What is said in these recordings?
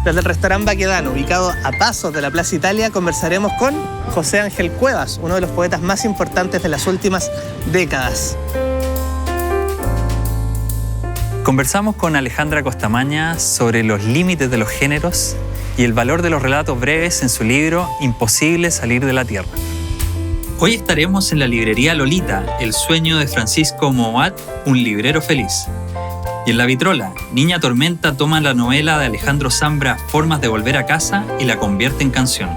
Desde el restaurante Baquedano, ubicado a pasos de la Plaza Italia, conversaremos con José Ángel Cuevas, uno de los poetas más importantes de las últimas décadas. Conversamos con Alejandra Costamaña sobre los límites de los géneros y el valor de los relatos breves en su libro Imposible salir de la Tierra. Hoy estaremos en la librería Lolita, El sueño de Francisco Moat, un librero feliz. Y en La Vitrola, Niña Tormenta toma la novela de Alejandro Zambra, Formas de volver a casa, y la convierte en canción.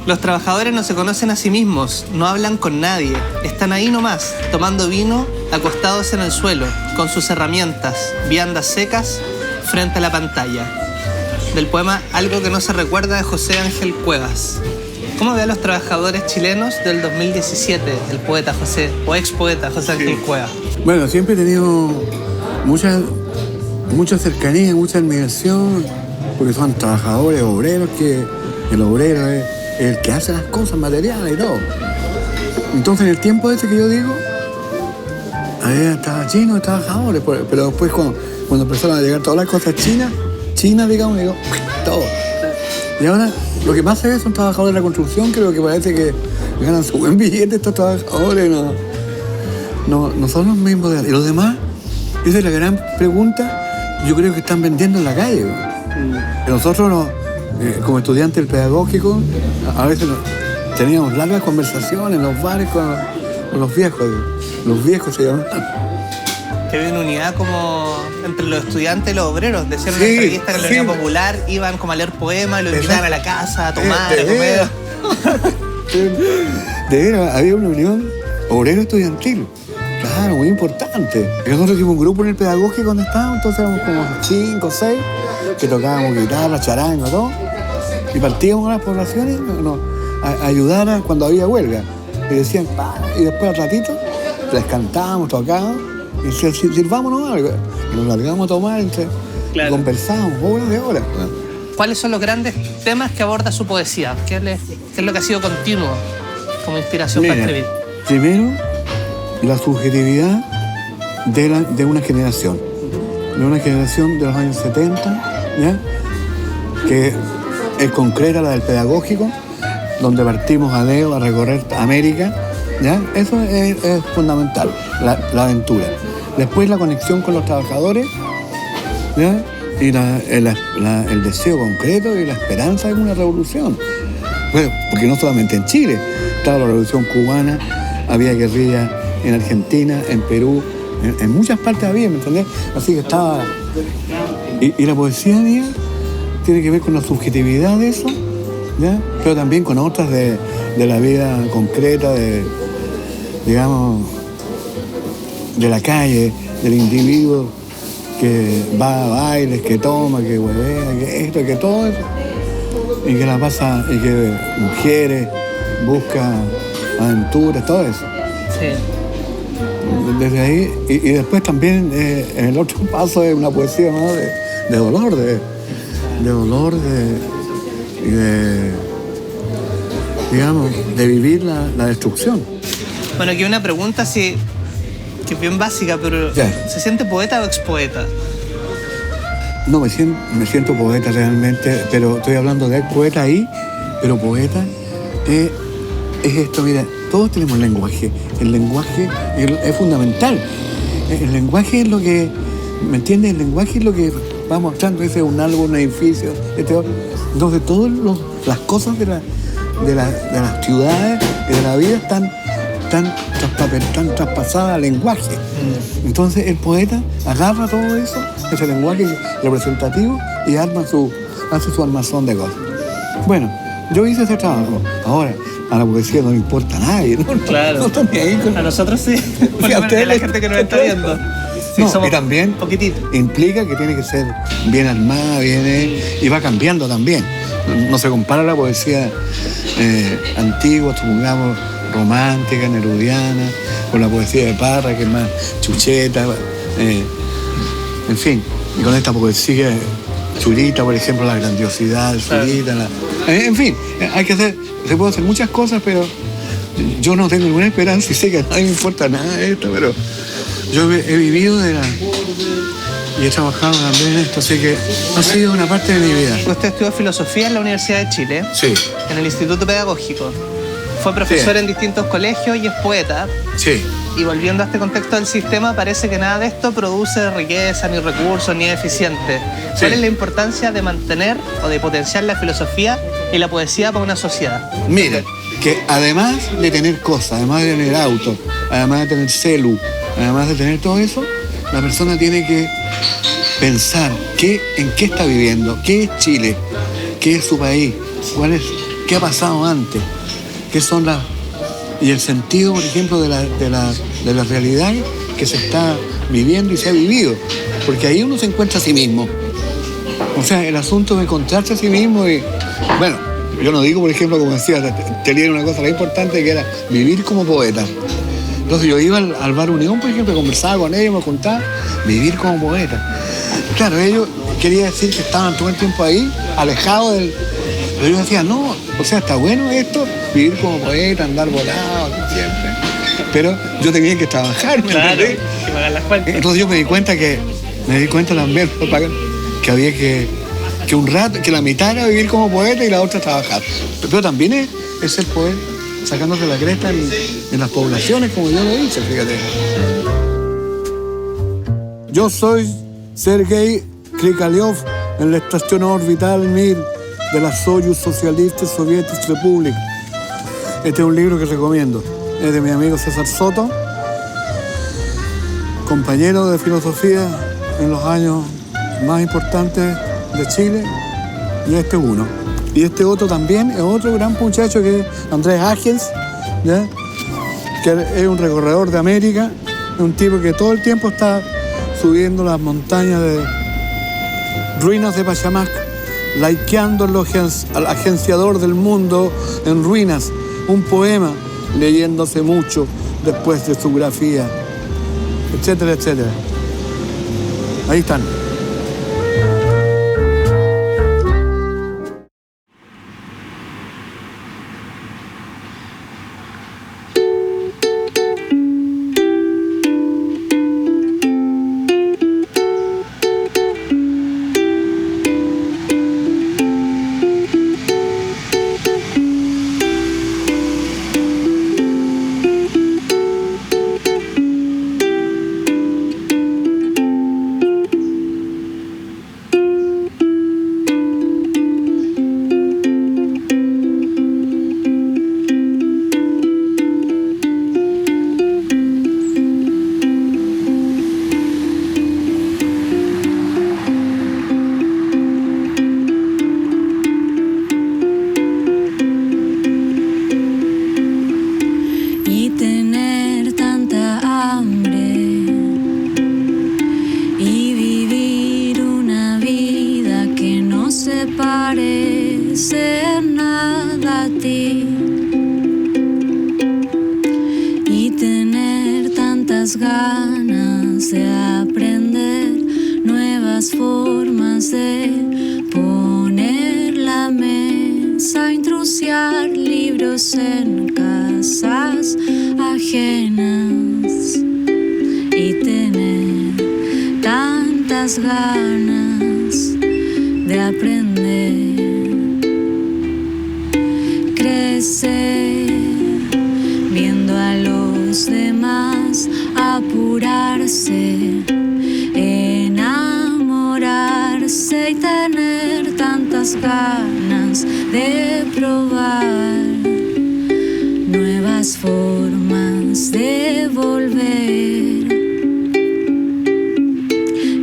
Los trabajadores no se conocen a sí mismos, no hablan con nadie, están ahí nomás, tomando vino, acostados en el suelo, con sus herramientas, viandas secas, frente a la pantalla. Del poema Algo que no se recuerda, de José Ángel Cuevas. ¿Cómo ve a los trabajadores chilenos del 2017, el poeta José, o ex poeta José Ángel Cuevas? Bueno, siempre he tenido mucha cercanía, mucha admiración, porque son trabajadores, obreros, que el obrero es el que hace las cosas materiales y todo. Entonces, en el tiempo ese que yo digo, ahí estaba lleno de trabajadores, pero después cuando empezaron a llegar todas las cosas chinas, digamos, digo, todo. Y ahora, lo que pasa es que son trabajadores de la construcción, creo que parece que ganan su buen billete estos trabajadores, no son los mismos de antes. Y los demás, esa es la gran pregunta, yo creo que están vendiendo en la calle. Nosotros como estudiantes del pedagógico, a veces teníamos largas conversaciones en los bares con los viejos se llaman. Que había una unidad como entre los estudiantes y los obreros. Decían en una entrevista que en la Unidad Popular iban como a leer poemas y lo invitaban a la casa, a tomar, a comer. De veras, había una unión obrero-estudiantil. Claro, muy importante. Y nosotros hicimos un grupo en el pedagógico donde estábamos, entonces éramos como 5 o 6 que tocábamos guitarra, charango, todo. Y partíamos a las poblaciones a ayudar cuando había huelga. Y decían, y después al ratito les cantábamos, tocábamos, y decían, sirvámonos algo. Y nos largamos a tomar, y conversábamos horas de horas. ¿Cuáles son los grandes temas que aborda su poesía? ¿Qué es lo que ha sido continuo como inspiración para escribir? Primero, la subjetividad de una generación. De una generación de los años 70, ¿ya? Que es concreta, la del pedagógico, donde partimos a Leo a recorrer América, ¿ya? Eso es fundamental, la aventura. Después la conexión con los trabajadores, ¿ya? Y el deseo concreto y la esperanza de una revolución. Bueno, porque no solamente en Chile, estaba la revolución cubana, había guerrilla en Argentina, en Perú, en muchas partes había, ¿me entendés? Así que estaba... Y la poesía mía tiene que ver con la subjetividad de eso, ¿ya? Pero también con otras de la vida concreta, digamos, de la calle, del individuo que va a bailes, que toma, que huevea, que esto, que todo eso, y que la pasa, y que mujeres, busca aventuras, todo eso. Sí. Desde ahí, y después también en el otro paso es una poesía, ¿no? de dolor, digamos, de vivir la destrucción. Bueno, aquí una pregunta que es bien básica, pero ¿se siente poeta o expoeta? No, me siento poeta realmente, pero estoy hablando de poeta ahí, pero poeta es esto, mira, todos tenemos lenguaje. El lenguaje es fundamental. El lenguaje es lo que, ¿me entiendes? El lenguaje es lo que va mostrando, ese es un árbol, un edificio, entonces todas las cosas de las ciudades y de la vida están traspasadas al lenguaje. Entonces el poeta agarra todo eso, ese lenguaje representativo, y hace su armazón de cosas. Bueno, Yo hice ese trabajo. Ahora, a la poesía no le importa a nadie. No, Claro. No estoy ni ahí con... A nosotros sí. Por Sí, lo a menos ustedes la les- gente que nos está viendo. Sí, No, somos y también poquitito. implica que tiene que ser bien armada, y va cambiando también. No se compara la poesía antigua, supongamos, romántica, nerudiana, con la poesía de Parra, que es más chucheta, en fin, y con esta poesía Zurita, por ejemplo, la grandiosidad de Zurita, en fin, se puede hacer muchas cosas, pero yo no tengo ninguna esperanza y sé que a nadie me importa nada de esto, pero yo he vivido y he trabajado también en esto, así que ha sido una parte de mi vida. Usted estudió filosofía en la Universidad de Chile, Sí, en el Instituto Pedagógico. Fue profesor Sí. en distintos colegios y es poeta. sí. Y volviendo a este contexto del sistema, parece que nada de esto produce riqueza, ni recursos, ni es eficiente. ¿Cuál Sí. es la importancia de mantener o de potenciar la filosofía y la poesía para una sociedad? Mira, que además de tener cosas, además de tener auto, además de tener celu, además de tener todo eso, la persona tiene que pensar en qué está viviendo, qué es Chile, qué es su país, qué ha pasado antes, qué son y el sentido, por ejemplo, de la realidad que se está viviendo y se ha vivido, porque ahí uno se encuentra a sí mismo. O sea, el asunto de encontrarse a sí mismo y, bueno, yo no digo, por ejemplo, como decía, tenía una cosa muy importante que era vivir como poeta. Entonces yo iba al Bar Unión, por ejemplo, conversaba con ellos, me contaba, vivir como poeta. Claro, ellos quería decir que estaban todo el tiempo ahí, alejados del... Pero yo decía, no, o sea, está bueno esto, vivir como poeta, andar volado, siempre. Pero yo tenía que trabajar, ¿me entendés? que pagar las cuentas. Entonces yo me di cuenta también que había que un rato, que la mitad era vivir como poeta y la otra trabajar. Pero también es el poder sacándose la cresta en las poblaciones, como yo lo hice, fíjate. Yo soy Sergei Krikalev en la estación orbital Mir de la Soyuz Socialist Sovietist Republic. Este es un libro que recomiendo. Es de mi amigo César Soto, compañero de filosofía en los años más importantes de Chile, y este es uno. Y este otro también es otro gran muchacho que es Andrés Agens, ¿ya? Que es un recorredor de América, es un tipo que todo el tiempo está subiendo las montañas de ruinas de Pachamac, likeando al agenciador del mundo en ruinas, un poema leyéndose mucho después de su grafía, etcétera, etcétera. Ahí están. ganas de aprender nuevas formas de poner la mesa, intrusiar libros en casas ajenas y tener tantas ganas de aprender, crecer viendo a los demás apurarse, enamorarse y tener tantas ganas de probar nuevas formas de volver,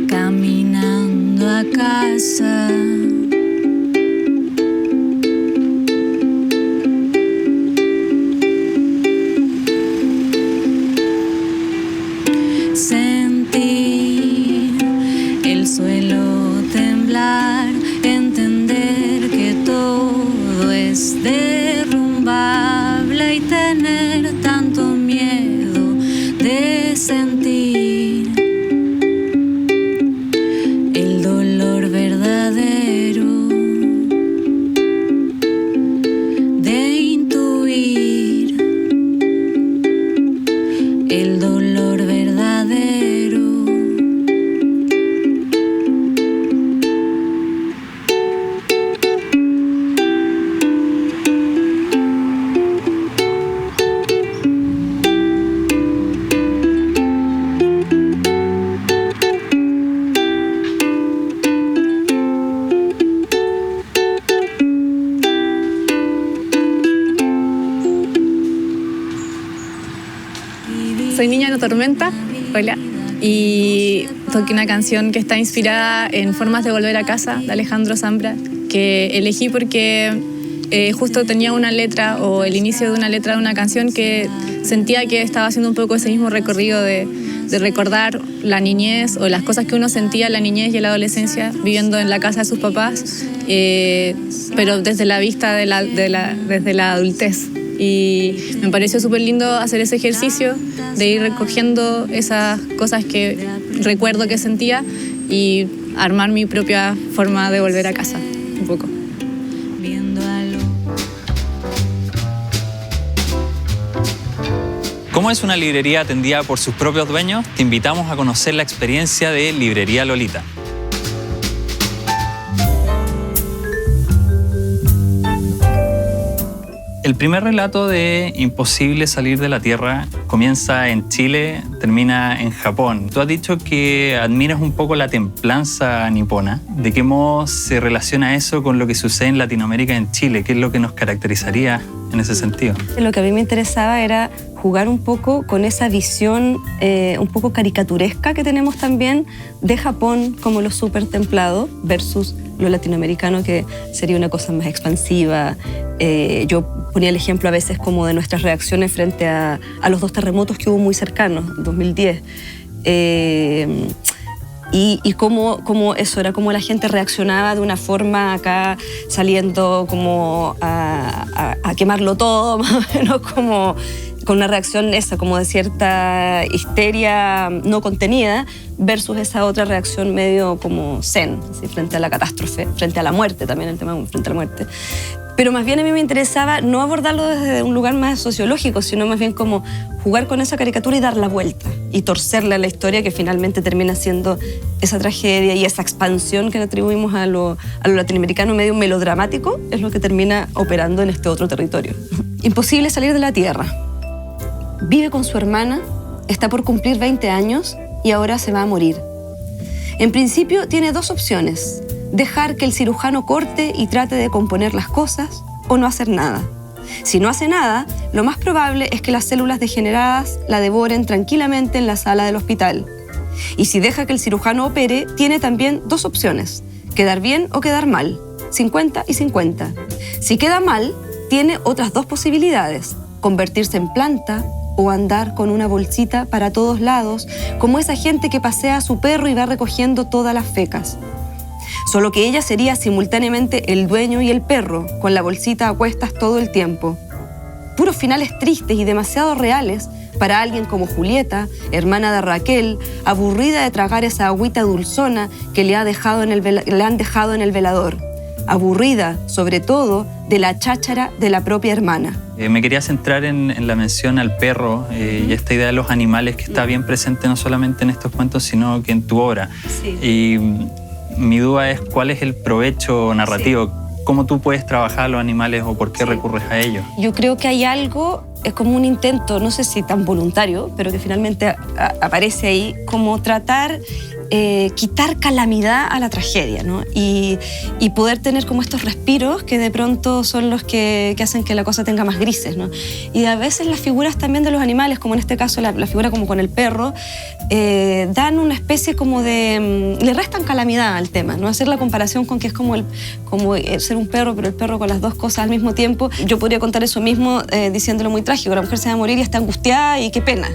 caminando a casa. soy Niña No Tormenta, hola, y toqué una canción que está inspirada en Formas de Volver a Casa, de Alejandro Zambra, que elegí porque justo tenía una letra, o el inicio de una letra de una canción que sentía que estaba haciendo un poco ese mismo recorrido de recordar la niñez o las cosas que uno sentía en la niñez y en la adolescencia viviendo en la casa de sus papás, pero desde la vista desde la adultez. Y me pareció súper lindo hacer ese ejercicio de ir recogiendo esas cosas que recuerdo que sentía y armar mi propia forma de volver a casa, un poco. ¿Cómo es una librería atendida por sus propios dueños? Te invitamos a conocer la experiencia de Librería Lolita. El primer relato de Imposible salir de la Tierra comienza en Chile, termina en Japón. Tú has dicho que admiras un poco la templanza nipona. ¿De qué modo se relaciona eso con lo que sucede en Latinoamérica y en Chile? ¿Qué es lo que nos caracterizaría en ese sentido? Lo que a mí me interesaba era jugar un poco con esa visión un poco caricaturesca que tenemos también de Japón como lo súper templado versus lo latinoamericano, que sería una cosa más expansiva. Yo ponía el ejemplo a veces como de nuestras reacciones frente a los dos terremotos que hubo muy cercanos, en 2010. Y cómo eso era, cómo la gente reaccionaba de una forma acá, saliendo como a quemarlo todo, más o menos como con una reacción esa, como de cierta histeria no contenida, versus esa otra reacción medio como zen, así, frente a la catástrofe, frente a la muerte también, el tema frente a la muerte. Pero más bien a mí me interesaba no abordarlo desde un lugar más sociológico, sino más bien como jugar con esa caricatura y dar la vuelta y torcerle a la historia, que finalmente termina siendo esa tragedia y esa expansión que le atribuimos a lo latinoamericano medio melodramático, es lo que termina operando en este otro territorio. Imposible salir de la Tierra. Vive con su hermana, está por cumplir 20 años y ahora se va a morir. En principio tiene dos opciones: dejar que el cirujano corte y trate de componer las cosas, o no hacer nada. Si no hace nada, lo más probable es que las células degeneradas la devoren tranquilamente en la sala del hospital. Y si deja que el cirujano opere, tiene también dos opciones: quedar bien o quedar mal, 50 y 50. Si queda mal, tiene otras dos posibilidades: convertirse en planta o andar con una bolsita para todos lados, como esa gente que pasea a su perro y va recogiendo todas las fecas. Solo que ella sería simultáneamente el dueño y el perro, con la bolsita a cuestas todo el tiempo. Puros finales tristes y demasiado reales para alguien como Julieta, hermana de Raquel, aburrida de tragar esa agüita dulzona que le han dejado en el velador. Aburrida, sobre todo, de la cháchara de la propia hermana. Me quería centrar en la mención al perro y esta idea de los animales que está bien presente no solamente en estos cuentos, sino que en tu obra. Sí. Y mi duda es cuál es el provecho narrativo, cómo tú puedes trabajar a los animales o por qué recurres a ellos. Yo creo que hay algo, es como un intento, no sé si tan voluntario, pero que finalmente aparece ahí, como tratar quitar calamidad a la tragedia, ¿no? Y poder tener como estos respiros que de pronto son los que hacen que la cosa tenga más grises, ¿no? Y a veces las figuras también de los animales, como en este caso la figura como con el perro, dan una especie como de... le restan calamidad al tema, ¿no? Hacer la comparación con que es como ser un perro, pero el perro con las dos cosas al mismo tiempo. Yo podría contar eso mismo diciéndolo muy trágico: la mujer se va a morir y está angustiada y qué pena.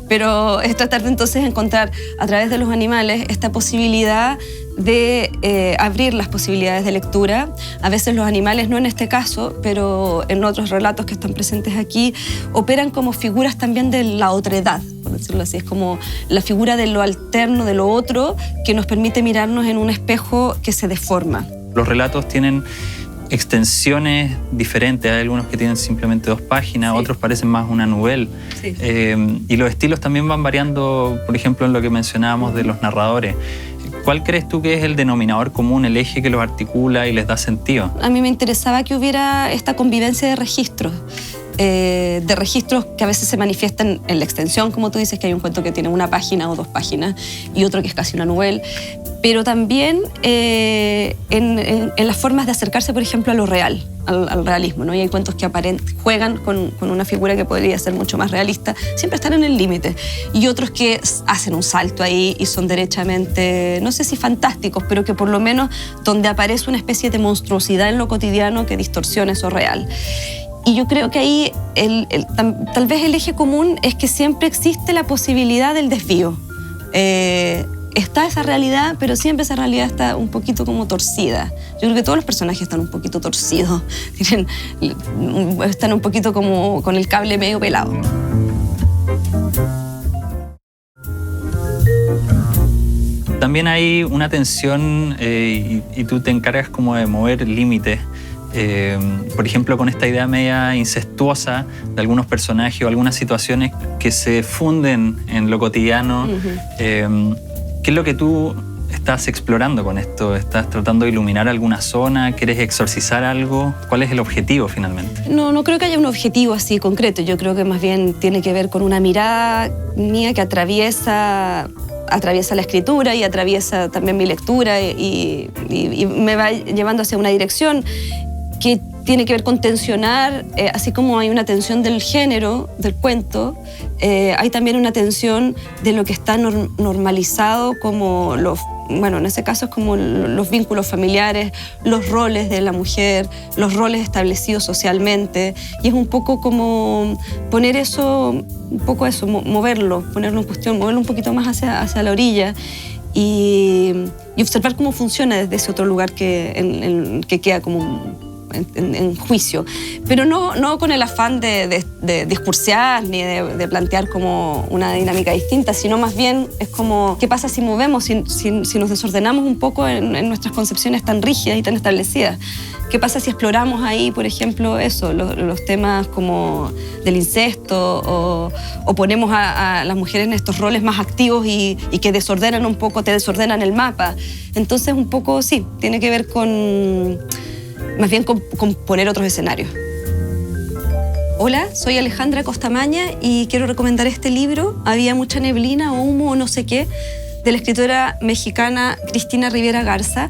Pero es tratar de entonces encontrar a través de los animales esta posibilidad de abrir las posibilidades de lectura. A veces los animales, no en este caso, pero en otros relatos que están presentes aquí, operan como figuras también de la otredad, por decirlo así. Es como la figura de lo alterno, de lo otro, que nos permite mirarnos en un espejo que se deforma. Los relatos tienen extensiones diferentes. Hay algunos que tienen simplemente 2 páginas, sí. Otros parecen más una novela. Sí. Y los estilos también van variando, por ejemplo, en lo que mencionábamos de los narradores. ¿Cuál crees tú que es el denominador común, el eje que los articula y les da sentido? A mí me interesaba que hubiera esta convivencia de registros que a veces se manifiestan en la extensión, como tú dices, que hay un cuento que tiene 1 página o 2 páginas y otro que es casi una novela. pero también en las formas de acercarse, por ejemplo, a lo real, al realismo, ¿no? Y hay cuentos que juegan con una figura que podría ser mucho más realista, siempre están en el límite, y otros que hacen un salto ahí y son derechamente, no sé si fantásticos, pero que por lo menos donde aparece una especie de monstruosidad en lo cotidiano que distorsiona eso real. Y yo creo que ahí tal vez el eje común es que siempre existe la posibilidad del desvío. Está esa realidad, pero siempre esa realidad está un poquito como torcida. Yo creo que todos los personajes están un poquito torcidos, están un poquito como con el cable medio pelado. También hay una tensión y tú te encargas como de mover límites. Por ejemplo, con esta idea media incestuosa de algunos personajes o algunas situaciones que se funden en lo cotidiano. ¿Qué es lo que tú estás explorando con esto? ¿Estás tratando de iluminar alguna zona? ¿Quieres exorcizar algo? ¿Cuál es el objetivo finalmente? No creo que haya un objetivo así concreto. Yo creo que más bien tiene que ver con una mirada mía que atraviesa la escritura y atraviesa también mi lectura y me va llevando hacia una dirección que tiene que ver con tensionar, así como hay una tensión del género, del cuento, hay también una tensión de lo que está normalizado como en ese caso es como los vínculos familiares, los roles de la mujer, los roles establecidos socialmente, y es un poco como poner eso, moverlo, ponerlo en cuestión, moverlo un poquito más hacia la orilla y observar cómo funciona desde ese otro lugar que queda como en juicio, pero no con el afán de discursear ni de plantear como una dinámica distinta, sino más bien es como ¿qué pasa si movemos, si nos desordenamos un poco en nuestras concepciones tan rígidas y tan establecidas? ¿Qué pasa si exploramos ahí, por ejemplo, los temas como del incesto o ponemos a las mujeres en estos roles más activos y que desordenan un poco, te desordenan el mapa? Entonces un poco sí, tiene que ver más bien con poner otros escenarios. Hola, soy Alejandra Costamaña y quiero recomendar este libro, Había mucha neblina o humo o no sé qué, de la escritora mexicana Cristina Rivera Garza.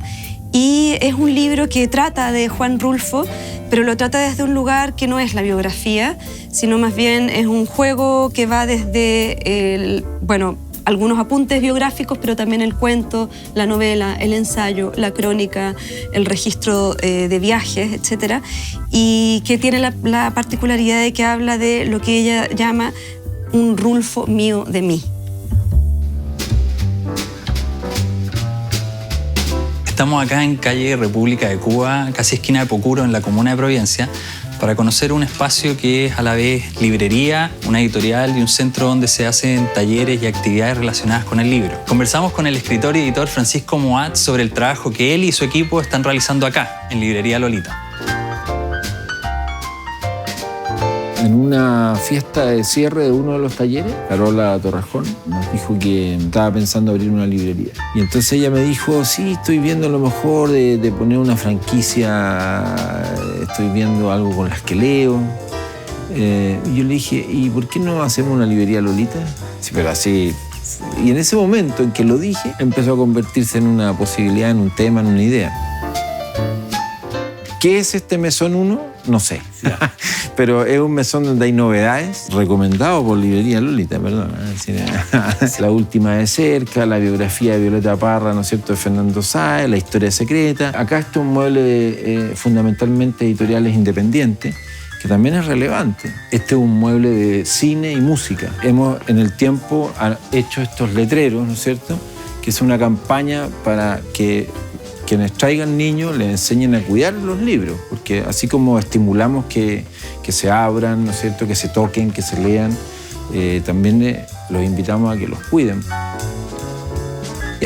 Y es un libro que trata de Juan Rulfo, pero lo trata desde un lugar que no es la biografía, sino más bien es un juego que va desde algunos apuntes biográficos, pero también el cuento, la novela, el ensayo, la crónica, el registro de viajes, etc. Y que tiene la particularidad de que habla de lo que ella llama un Rulfo mío de mí. Estamos acá en calle República de Cuba, casi esquina de Pocuro, en la comuna de Providencia, para conocer un espacio que es a la vez librería, una editorial y un centro donde se hacen talleres y actividades relacionadas con el libro. Conversamos con el escritor y editor Francisco Moat sobre el trabajo que él y su equipo están realizando acá, en Librería Lolita. En una fiesta de cierre de uno de los talleres, Carola Torrejón nos dijo que estaba pensando abrir una librería. Y entonces ella me dijo, sí, estoy viendo lo mejor de poner una franquicia, estoy viendo algo con las que leo. Y yo le dije, ¿y por qué no hacemos una librería Lolita? Sí, pero así. Y en ese momento en que lo dije, empezó a convertirse en una posibilidad, en un tema, en una idea. ¿Qué es este Mesón 1? No sé. Pero es un mesón donde hay novedades, recomendado por Librería Lolita, perdón. La última de cerca, la biografía de Violeta Parra, ¿no es cierto?, de Fernando Sáez, la historia secreta. Acá está un mueble fundamentalmente editoriales independientes, que también es relevante. Este es un mueble de cine y música. Hemos en el tiempo hecho estos letreros, ¿no es cierto?, que es una campaña para que quienes traigan niños les enseñen a cuidar los libros, porque así como estimulamos que se abran, ¿no es cierto?, que se toquen, que se lean, también los invitamos a que los cuiden.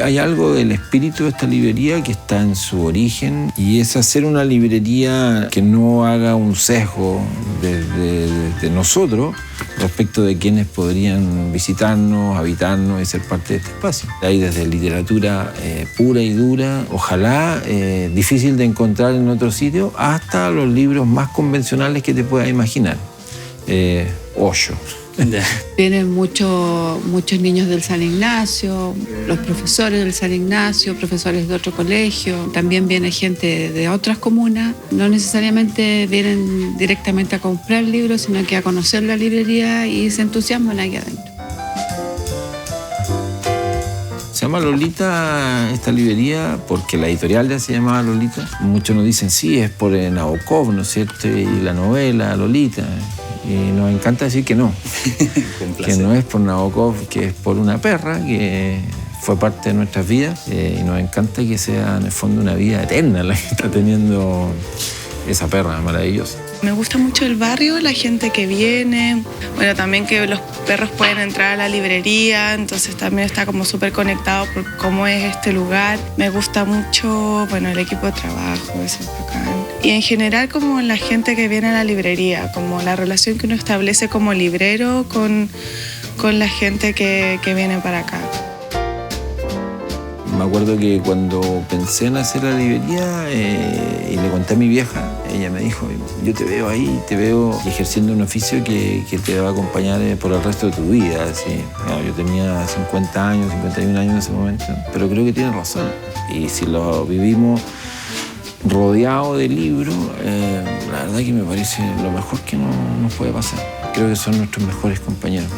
Hay algo del espíritu de esta librería que está en su origen y es hacer una librería que no haga un sesgo de nosotros respecto de quienes podrían visitarnos, habitarnos y ser parte de este espacio. Hay desde literatura pura y dura, ojalá difícil de encontrar en otro sitio, hasta los libros más convencionales que te puedas imaginar. Osho. Vienen muchos niños del San Ignacio, los profesores del San Ignacio, profesores de otro colegio. También viene gente de otras comunas. No necesariamente vienen directamente a comprar libros, sino que a conocer la librería y se entusiasman aquí adentro. Se llama Lolita esta librería porque la editorial ya se llamaba Lolita. Muchos nos dicen, sí, es por Nabokov, ¿no es cierto? Y la novela Lolita. Y nos encanta decir que no. Que no es por Nabokov, que es por una perra que fue parte de nuestras vidas. Y nos encanta que sea, en el fondo, una vida eterna la que está teniendo esa perra maravillosa. Me gusta mucho el barrio, la gente que viene. Bueno, también que los perros pueden entrar a la librería, entonces también está como súper conectado por cómo es este lugar. Me gusta mucho, bueno, el equipo de trabajo, eso es bacán. Y en general como la gente que viene a la librería, como la relación que uno establece como librero con la gente que viene para acá. Me acuerdo que cuando pensé en hacer la librería y le conté a mi vieja, ella me dijo, yo te veo ahí, te veo ejerciendo un oficio que te va a acompañar por el resto de tu vida. Así. Bueno, yo tenía 50 años, 51 años en ese momento, pero creo que tiene razón. Y si lo vivimos rodeado de libros, la verdad que me parece lo mejor que nos puede pasar. Creo que son nuestros mejores compañeros.